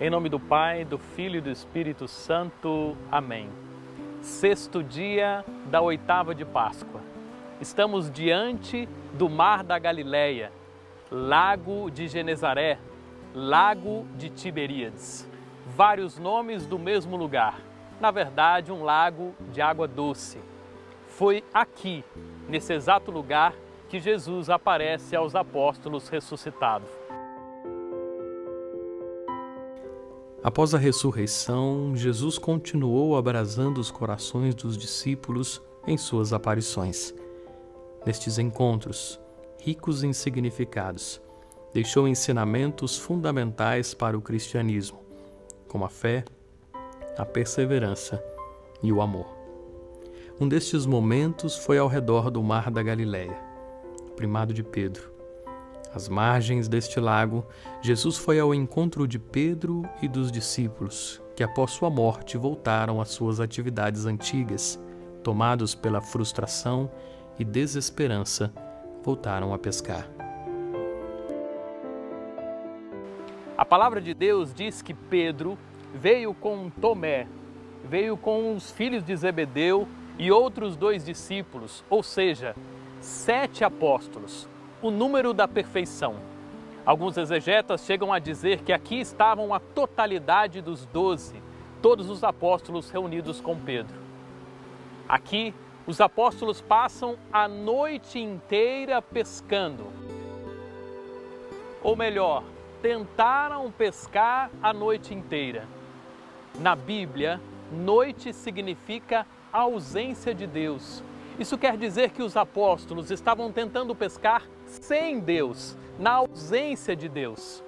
Em nome do Pai, do Filho e do Espírito Santo. Amém. Sexto dia da oitava de Páscoa. Estamos diante do Mar da Galileia, Lago de Genezaré, Lago de Tiberíades. Vários nomes do mesmo lugar. Na verdade, um lago de água doce. Foi aqui, nesse exato lugar, que Jesus aparece aos apóstolos ressuscitados. Após a ressurreição, Jesus continuou abrasando os corações dos discípulos em suas aparições. Nestes encontros, ricos em significados, deixou ensinamentos fundamentais para o cristianismo, como a fé, a perseverança e o amor. Um destes momentos foi ao redor do Mar da Galileia, primado de Pedro. Às margens deste lago, Jesus foi ao encontro de Pedro e dos discípulos, que após sua morte voltaram às suas atividades antigas, tomados pela frustração e desesperança, voltaram a pescar. A palavra de Deus diz que Pedro veio com Tomé, veio com os filhos de Zebedeu e outros 2 discípulos, ou seja, 7 apóstolos. O número da perfeição. Alguns exegetas chegam a dizer que aqui estavam a totalidade dos 12, todos os apóstolos reunidos com Pedro. Aqui, os apóstolos passam a noite inteira pescando. Ou melhor, tentaram pescar a noite inteira. Na Bíblia, noite significa ausência de Deus. Isso quer dizer que os apóstolos estavam tentando pescar sem Deus, na ausência de Deus.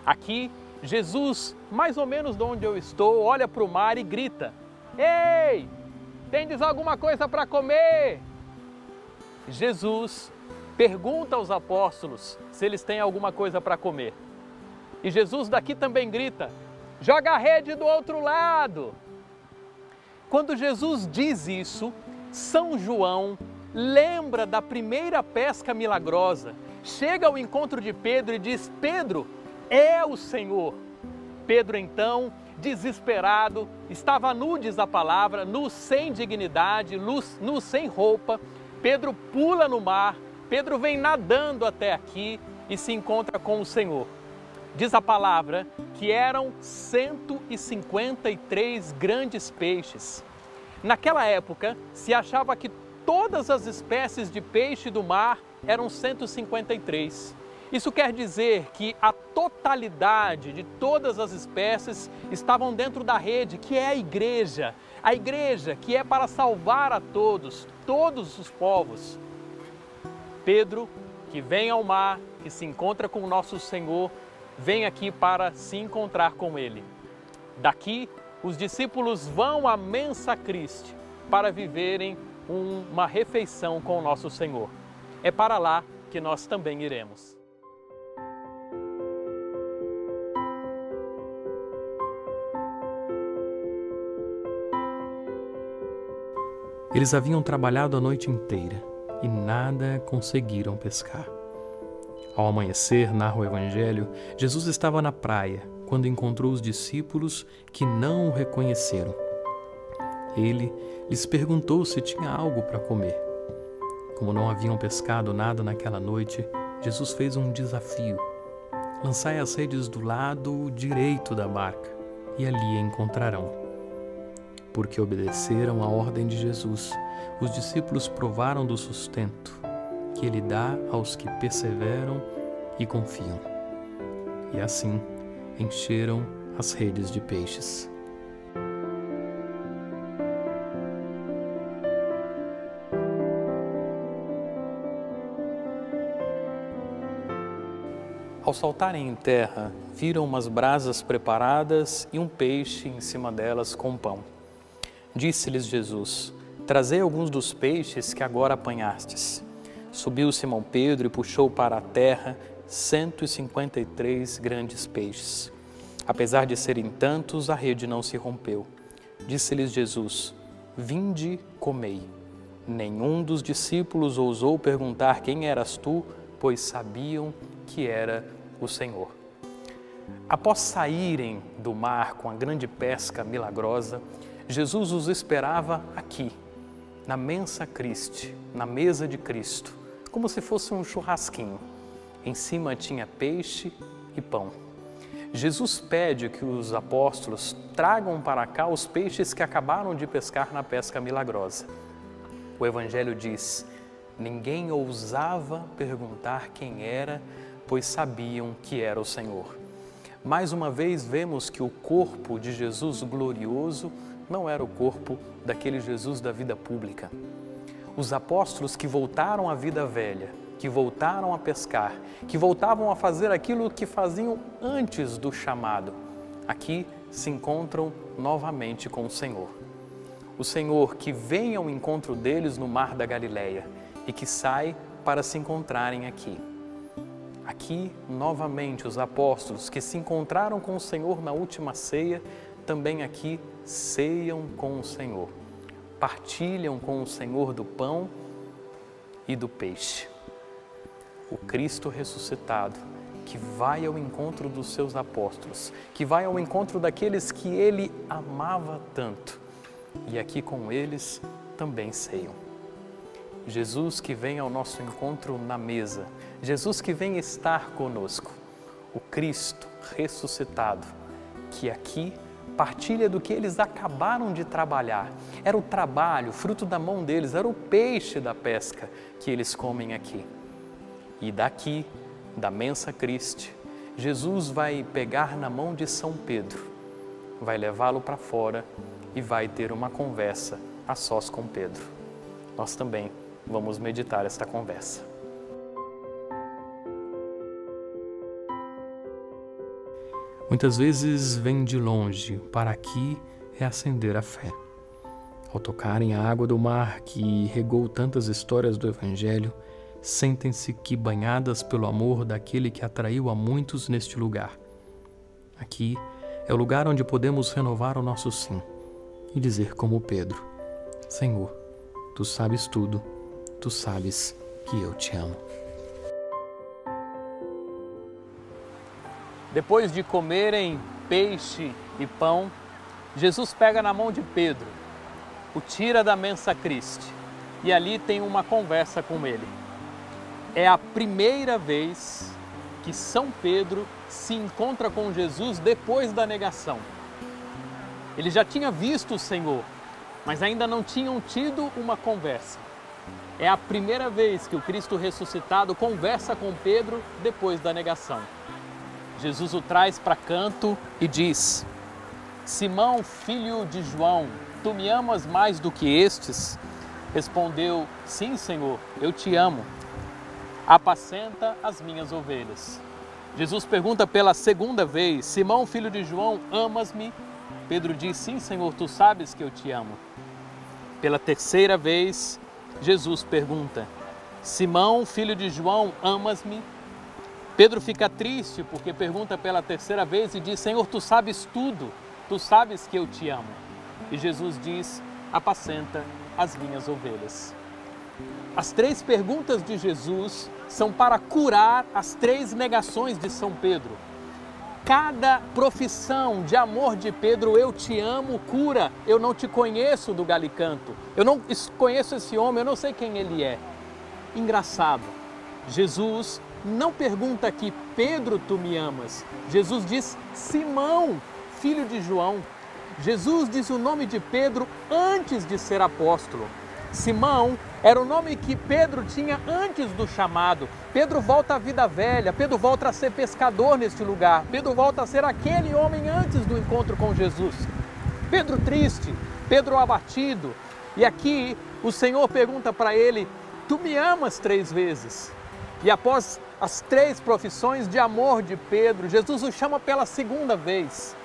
Aqui, Jesus, mais ou menos de onde eu estou, olha para o mar e grita: "Ei, tendes alguma coisa para comer?" Jesus pergunta aos apóstolos se eles têm alguma coisa para comer. E Jesus daqui também grita: "Joga a rede do outro lado." Quando Jesus diz isso, São João lembra da primeira pesca milagrosa, chega ao encontro de Pedro e diz: "Pedro, é o Senhor." Pedro então, desesperado, estava nu, diz a palavra, nu sem dignidade, nu sem roupa. Pedro pula no mar, Pedro vem nadando até aqui e se encontra com o Senhor. Diz a palavra que eram 153 grandes peixes. Naquela época, se achava que todas as espécies de peixe do mar eram 153. Isso quer dizer que a totalidade de todas as espécies estavam dentro da rede, que é a igreja que é para salvar a todos os povos. Pedro, que vem ao mar, que se encontra com o nosso Senhor, vem aqui para se encontrar com Ele. Daqui, os discípulos vão a Mensa Christi para viverem uma refeição com o nosso Senhor. É para lá que nós também iremos. Eles haviam trabalhado a noite inteira e nada conseguiram pescar. Ao amanhecer, narra o Evangelho, Jesus estava na praia quando encontrou os discípulos que não o reconheceram. Ele lhes perguntou se tinha algo para comer. Como não haviam pescado nada naquela noite, Jesus fez um desafio: lançai as redes do lado direito da barca e ali encontrarão. Porque obedeceram à ordem de Jesus, os discípulos provaram do sustento que Ele dá aos que perseveram e confiam. E assim encheram as redes de peixes. Ao saltarem em terra, viram umas brasas preparadas e um peixe em cima delas com pão. Disse-lhes Jesus: "Trazei alguns dos peixes que agora apanhastes." Subiu Simão Pedro e puxou para a terra 153 grandes peixes. Apesar de serem tantos, a rede não se rompeu. Disse-lhes Jesus: "Vinde, comei." Nenhum dos discípulos ousou perguntar: "Quem eras tu?", pois sabiam que era o Senhor. Após saírem do mar com a grande pesca milagrosa, Jesus os esperava aqui, na Mensa Christi, na mesa de Cristo, como se fosse um churrasquinho. Em cima tinha peixe e pão. Jesus pede que os apóstolos tragam para cá os peixes que acabaram de pescar na pesca milagrosa. O Evangelho diz: ninguém ousava perguntar quem era, pois sabiam que era o Senhor. Mais uma vez vemos que o corpo de Jesus glorioso não era o corpo daquele Jesus da vida pública. Os apóstolos que voltaram à vida velha, que voltaram a pescar, que voltavam a fazer aquilo que faziam antes do chamado, aqui se encontram novamente com o Senhor. O Senhor que vem ao encontro deles no mar da Galileia e que sai para se encontrarem aqui. Aqui, novamente, os apóstolos que se encontraram com o Senhor na última ceia, também aqui ceiam com o Senhor, partilham com o Senhor do pão e do peixe. O Cristo ressuscitado, que vai ao encontro dos seus apóstolos, que vai ao encontro daqueles que ele amava tanto, e aqui com eles também ceiam. Jesus que vem ao nosso encontro na mesa, Jesus que vem estar conosco, o Cristo ressuscitado, que aqui partilha do que eles acabaram de trabalhar. Era o trabalho, fruto da mão deles, era o peixe da pesca que eles comem aqui. E daqui, da Mensa Christi, Jesus vai pegar na mão de São Pedro, vai levá-lo para fora e vai ter uma conversa a sós com Pedro. Nós também vamos meditar esta conversa. Muitas vezes vem de longe, para aqui é acender a fé. Ao tocarem a água do mar que regou tantas histórias do Evangelho, sentem-se que banhadas pelo amor daquele que atraiu a muitos neste lugar. Aqui é o lugar onde podemos renovar o nosso sim e dizer como Pedro: Senhor, Tu sabes tudo, Tu sabes que eu te amo. Depois de comerem peixe e pão, Jesus pega na mão de Pedro, o tira da Mensa Christi e ali tem uma conversa com ele. É a primeira vez que São Pedro se encontra com Jesus depois da negação. Ele já tinha visto o Senhor, mas ainda não tinham tido uma conversa. É a primeira vez que o Cristo ressuscitado conversa com Pedro depois da negação. Jesus o traz para canto e diz: Simão, filho de João, tu me amas mais do que estes? Respondeu: Sim, Senhor, eu te amo. Apacenta as minhas ovelhas. Jesus pergunta pela segunda vez: Simão, filho de João, amas-me? Pedro diz: Sim, Senhor, tu sabes que eu te amo. Pela terceira vez, Jesus pergunta: Simão, filho de João, amas-me? Pedro fica triste porque pergunta pela terceira vez e diz: Senhor, tu sabes tudo, tu sabes que eu te amo. E Jesus diz: apacenta as minhas ovelhas. As três perguntas de Jesus são para curar as três negações de São Pedro. Cada profissão de amor de Pedro, eu te amo, cura. Eu não te conheço do Galicanto, eu não conheço esse homem, eu não sei quem ele é. Engraçado, Jesus não pergunta aqui: Pedro, tu me amas? Jesus diz: Simão, filho de João. Jesus diz o nome de Pedro antes de ser apóstolo. Simão era o nome que Pedro tinha antes do chamado. Pedro volta à vida velha, Pedro volta a ser pescador neste lugar, Pedro volta a ser aquele homem antes do encontro com Jesus. Pedro triste, Pedro abatido. E aqui o Senhor pergunta para ele: tu me amas 3 vezes? E após as 3 profissões de amor de Pedro, Jesus o chama pela segunda vez.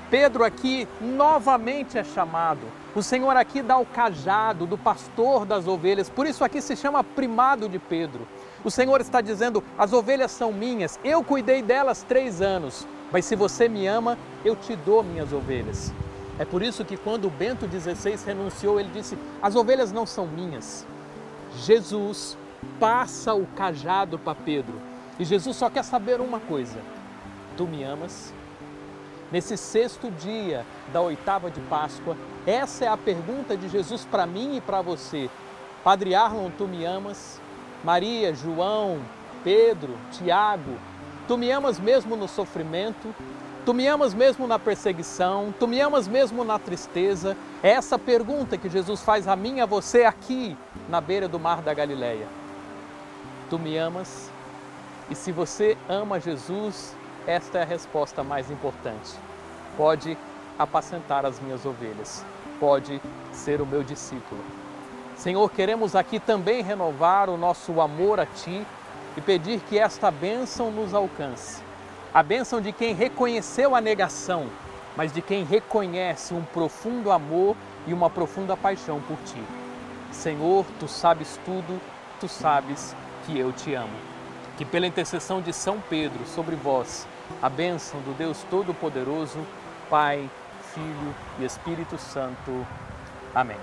Pedro aqui novamente é chamado. O Senhor aqui dá o cajado do pastor das ovelhas, por isso aqui se chama primado de Pedro. O Senhor está dizendo: as ovelhas são minhas, eu cuidei delas 3 anos, mas se você me ama, eu te dou minhas ovelhas. É por isso que quando Bento XVI renunciou, ele disse: as ovelhas não são minhas. Jesus passa o cajado para Pedro. E Jesus só quer saber uma coisa: Tu me amas? Nesse sexto dia da oitava de Páscoa, essa é a pergunta de Jesus para mim e para você. Padre Arlon, tu me amas? Maria, João, Pedro, Tiago, tu me amas mesmo no sofrimento? Tu me amas mesmo na perseguição? Tu me amas mesmo na tristeza? É essa pergunta que Jesus faz a mim e a você aqui, na beira do mar da Galileia. Tu me amas? E se você ama Jesus, esta é a resposta mais importante. Pode apacentar as minhas ovelhas, pode ser o meu discípulo. Senhor, queremos aqui também renovar o nosso amor a Ti e pedir que esta bênção nos alcance. A bênção de quem reconheceu a negação, mas de quem reconhece um profundo amor e uma profunda paixão por Ti. Senhor, Tu sabes tudo, Tu sabes que eu Te amo. Que pela intercessão de São Pedro sobre vós, a bênção do Deus Todo-Poderoso, Pai, Filho e Espírito Santo. Amém.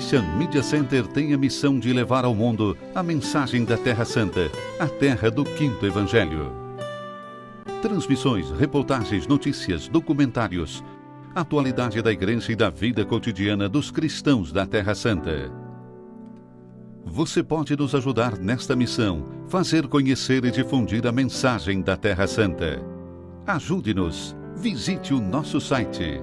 Christian Media Center tem a missão de levar ao mundo a mensagem da Terra Santa, a terra do Quinto Evangelho. Transmissões, reportagens, notícias, documentários, atualidade da Igreja e da vida cotidiana dos cristãos da Terra Santa. Você pode nos ajudar nesta missão, fazer conhecer e difundir a mensagem da Terra Santa. Ajude-nos. Visite o nosso site